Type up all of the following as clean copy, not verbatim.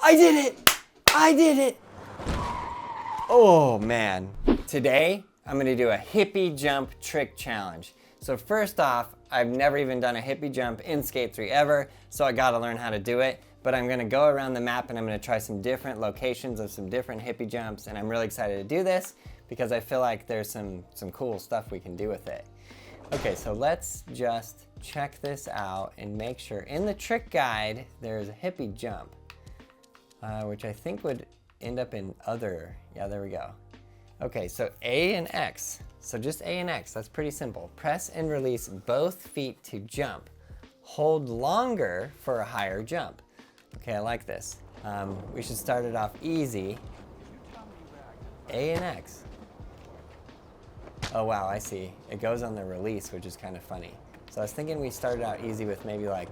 I did it! I did it! Oh man. Today, I'm gonna do a hippie jump trick challenge. So first off, I've never even done a hippie jump in Skate 3 ever, so I gotta learn how to do it. But I'm gonna go around the map and I'm gonna try some different locations of some different hippie jumps, and I'm really excited to do this because I feel like there's some cool stuff we can do with it. Okay, so let's just check this out and make sure. In the trick guide, there's a hippie jump, which I think would end up in other. Yeah, there we go. Okay, so A and X. So just A and X, that's pretty simple. Press and release both feet to jump. Hold longer for a higher jump. Okay, I like this. We should start it off easy. A and X. Oh wow, I see. It goes on the release, which is kind of funny. So I was thinking we started out easy with maybe like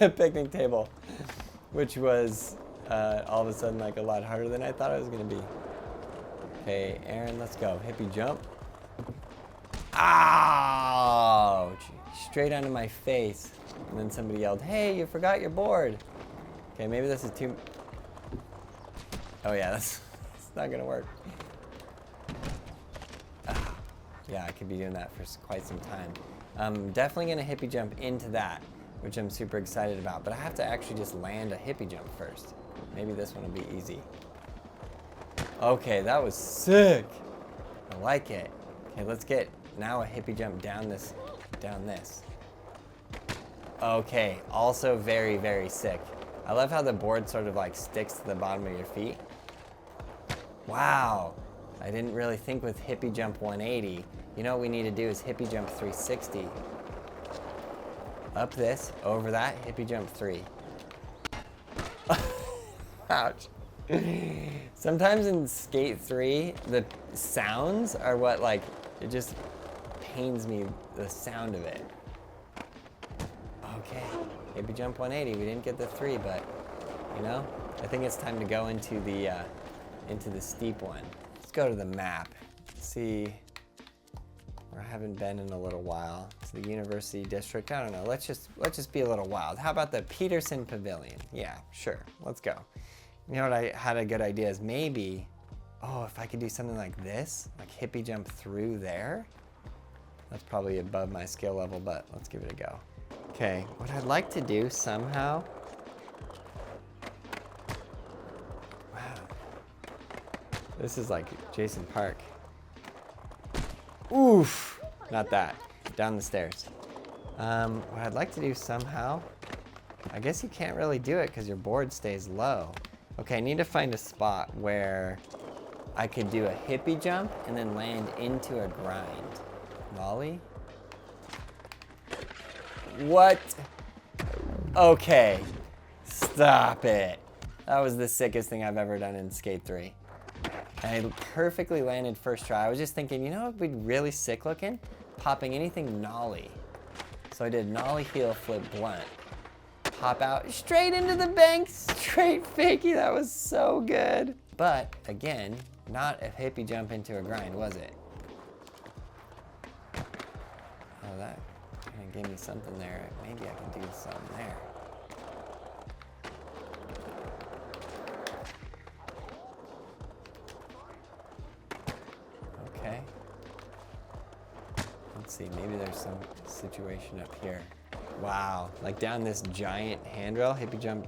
a picnic table, which was all of a sudden like a lot harder than I thought it was gonna be. Okay, Aaron, let's go. Hippie jump. Ouch! Straight onto my face. And then somebody yelled, "Hey, you forgot your board." Okay, maybe this is too... Oh yeah, it's not gonna work. Yeah, I could be doing that for quite some time. I'm definitely gonna hippie jump into that, which I'm super excited about, but I have to actually just land a hippie jump first. Maybe this one will be easy. Okay, that was sick. I like it. Okay, let's get now a hippie jump down this. Okay, also very, very sick. I love how the board sort of like sticks to the bottom of your feet. Wow. I didn't really think with hippie jump 180. You know what we need to do is hippie jump 360. Up this, over that, hippie jump 3. Ouch. Sometimes in Skate 3, the sounds are what like, it just pains me, the sound of it. Okay, hippie jump 180. We didn't get the 3, but you know, I think it's time to go into the steep one. Let's go to the map. See, where I haven't been in a little while. It's the University District. I don't know. Let's just be a little wild. How about the Peterson Pavilion? Yeah, sure. Let's go. You know what I had a good idea is maybe, oh, if I could do something like this, like hippie jump through there. That's probably above my skill level, but let's give it a go. Okay, what I'd like to do somehow. Wow. This is like Jason Park. Oof, not that. Down the stairs. What I'd like to do somehow, I guess you can't really do it because your board stays low. Okay, I need to find a spot where I could do a hippie jump and then land into a grind. Molly? What? Okay, stop it. That was the sickest thing I've ever done in Skate 3. I perfectly landed first try. I was just thinking, you know what would be really sick looking? Popping anything nollie. So I did nollie heel flip blunt. Pop out straight into the bank, straight fakie. That was so good. But again, not a hippie jump into a grind, was it? Oh, that kind of gave me something there. Maybe I can do something there. Okay. Let's see, maybe there's some situation up here. Wow, like down this giant handrail, hippie jump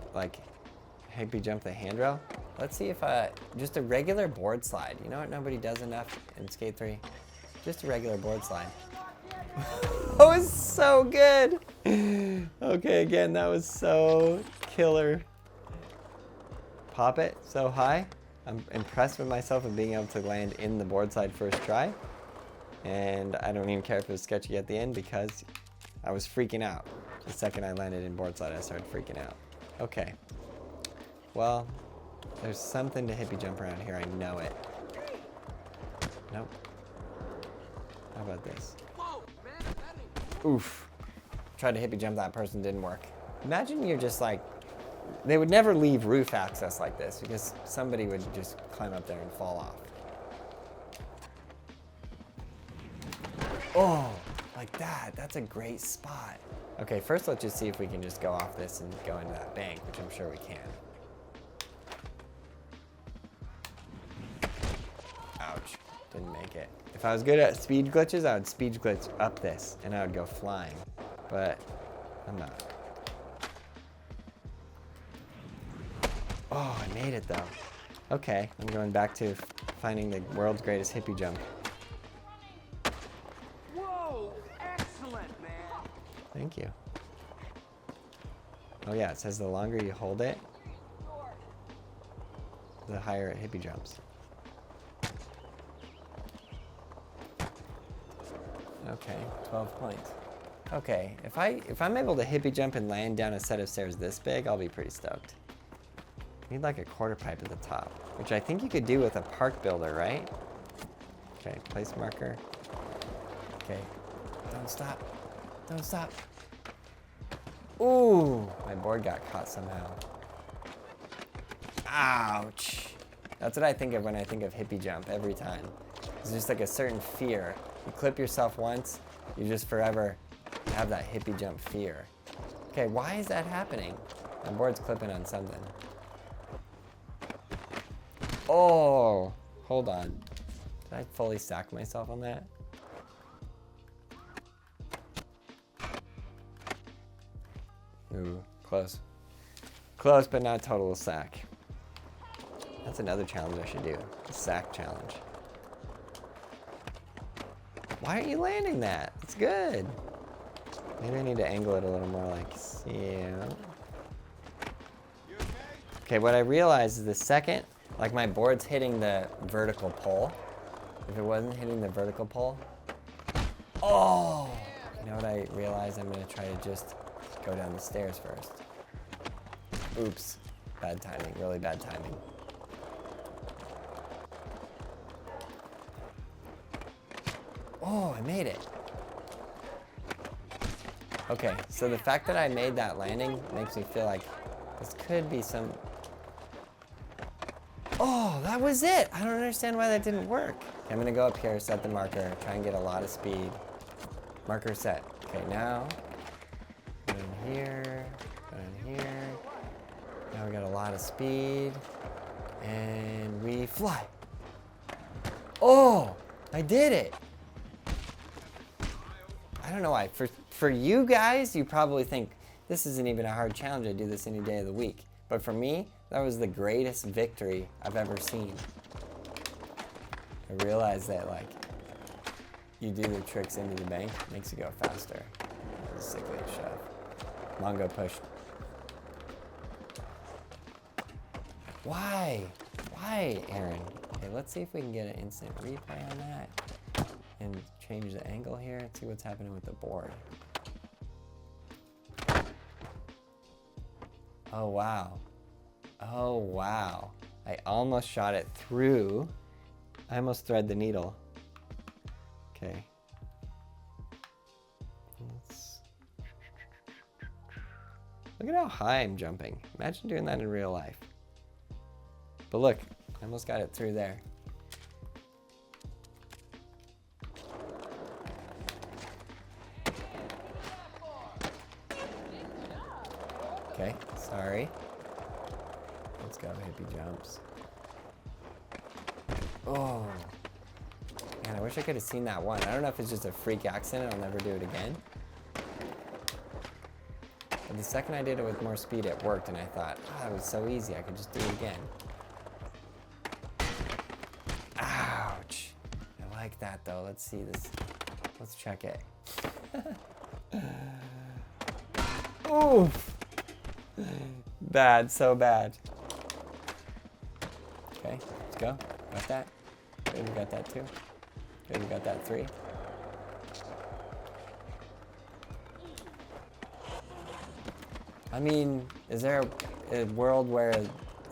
the handrail. Let's see if just a regular board slide. You know what nobody does enough in Skate 3? Just a regular board slide. That was so good. Okay, again, that was so killer. Pop it so high. I'm impressed with myself of being able to land in the board slide first try. And I don't even care if it was sketchy at the end because I was freaking out. The second I landed in board slide, I started freaking out. Okay. Well, there's something to hippie jump around here. I know it. Nope. How about this? Oof. Tried to hippie jump that person, didn't work. Imagine you're just like, they would never leave roof access like this because somebody would just climb up there and fall off. Oh, Like that. That's a great spot. Okay, first let's just see if we can just go off this and go into that bank, which I'm sure we can. Ouch. Didn't make it. If I was good at speed glitches, I would speed glitch up this and I would go flying. But I'm not. Oh, I made it though. Okay, I'm going back to finding the world's greatest hippie jump. Whoa, excellent, man. Thank you. Oh yeah, it says the longer you hold it, the higher it hippie jumps. Okay, 12 points. Okay, if I'm able to hippie jump and land down a set of stairs this big, I'll be pretty stoked. Need like a quarter pipe at the top, which I think you could do with a park builder, right? Okay, place marker. Okay, don't stop. Don't stop. Ooh, my board got caught somehow. Ouch. That's what I think of when I think of hippie jump every time. It's just like a certain fear. You clip yourself once, you just forever have that hippie jump fear. Okay, why is that happening? My board's clipping on something. Oh, hold on. Did I fully stack myself on that? Ooh, close. Close, but not total sack. That's another challenge I should do, the sack challenge. Why aren't you landing that? It's good. Maybe I need to angle it a little more like, yeah. Okay, what I realized is the second, like my board's hitting the vertical pole. If it wasn't hitting the vertical pole, oh! You know what I realized? I'm gonna try to just go down the stairs first. Oops, bad timing, really bad timing. Oh, I made it. Okay, so the fact that I made that landing makes me feel like this could be some... Oh, that was it! I don't understand why that didn't work. Okay, I'm gonna go up here, set the marker, try and get a lot of speed. Marker set. Okay, now, go in here, go in here. Now we got a lot of speed, and we fly. Oh, I did it! I don't know why. For you guys, you probably think, this isn't even a hard challenge, I do this any day of the week. But for me, that was the greatest victory I've ever seen. I realized that, like, you do the tricks into the bank, it makes you go faster. That was sickly as shove. Mongo push. Why? Why, Aaron? Okay, let's see if we can get an instant replay on that. And change the angle here and see what's happening with the board. Oh, wow. Oh, wow. I almost shot it through. I almost thread the needle. Okay. Look at how high I'm jumping. Imagine doing that in real life. But look, I almost got it through there. Okay, sorry. Let's go, hippie jumps. Oh. Man, I wish I could have seen that one. I don't know if it's just a freak accident, I'll never do it again. But the second I did it with more speed, it worked, and I thought, oh, that was so easy, I could just do it again. Ouch. I like that, though. Let's see this. Let's check it. Oof. Bad, so bad. Okay, let's go. Got that. Good, we got that too. Good, we got that 3. I mean, is there a world where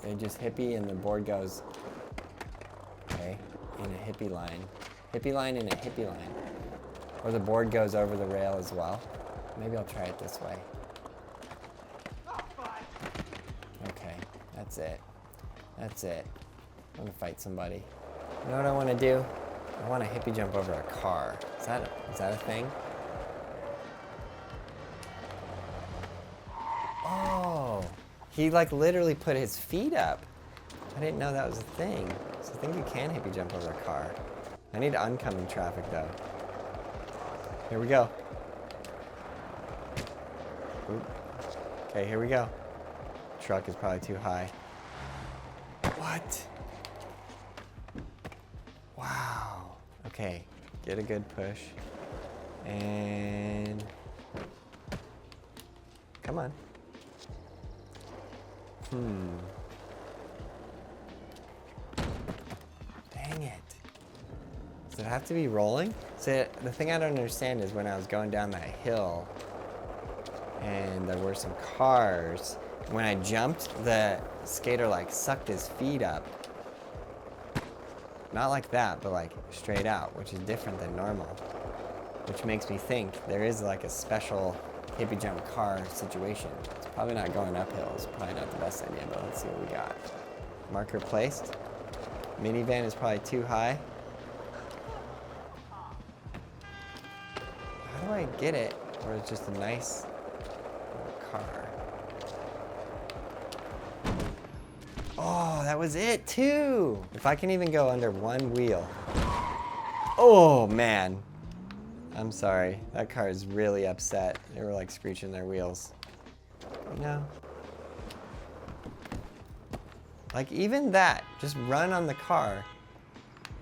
they just hippie and the board goes, okay, in a hippie line. Hippie line in a hippie line. Or the board goes over the rail as well. Maybe I'll try it this way. Okay, that's it. That's it. I'm gonna fight somebody. You know what I want to do? I want to hippie jump over a car. Is that a thing? He like literally put his feet up. I didn't know that was a thing. So I think you can hippie jump over a car. I need oncoming traffic though. Here we go. Oop. Okay, here we go. Truck is probably too high. What? Wow. Okay, get a good push. And come on. Dang it. Does it have to be rolling? So the thing I don't understand is when I was going down that hill and there were some cars, when I jumped, the skater like sucked his feet up. Not like that, but like straight out, which is different than normal. Which makes me think there is like a special hippie jump car situation. It's probably not going uphill. It's probably not the best idea, but let's see what we got. Marker placed. Minivan is probably too high. How do I get it where it's just a nice car? Oh, that was it too. If I can even go under one wheel. Oh man. I'm sorry. That car is really upset. They were like screeching their wheels. You know? Like even that, just run on the car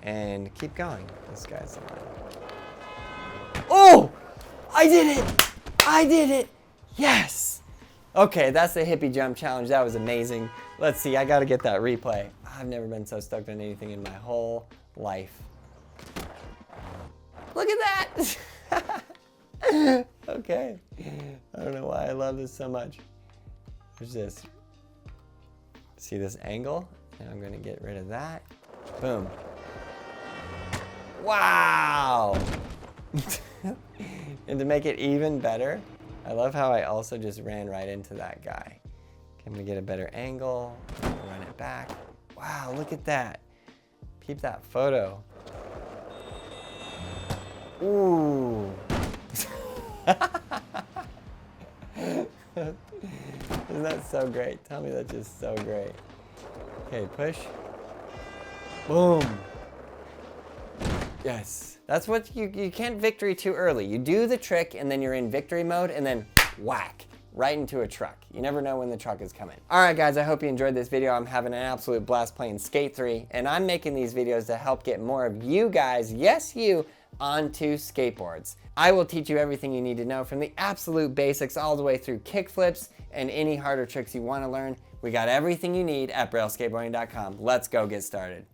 and keep going. This guy's the one. Oh! I did it! I did it! Yes! Okay, that's the hippie jump challenge. That was amazing. Let's see, I gotta get that replay. I've never been so stoked on anything in my whole life. Look at that! Okay. I don't know why I love this so much. There's this. See this angle? And I'm gonna get rid of that. Boom. Wow! And to make it even better, I love how I also just ran right into that guy. Can we get a better angle? Run it back. Wow, look at that. Keep that photo. Ooh. Isn't that so great? Tell me that's just so great. Okay, push. Boom. Yes. That's what you can't victory too early. You do the trick and then you're in victory mode and then whack right into a truck. You never know when the truck is coming. All right, guys, I hope you enjoyed this video. I'm having an absolute blast playing Skate 3, and I'm making these videos to help get more of you guys, yes, you, onto skateboards. I will teach you everything you need to know from the absolute basics all the way through kickflips and any harder tricks you want to learn. We got everything you need at brailleskateboarding.com. Let's go get started.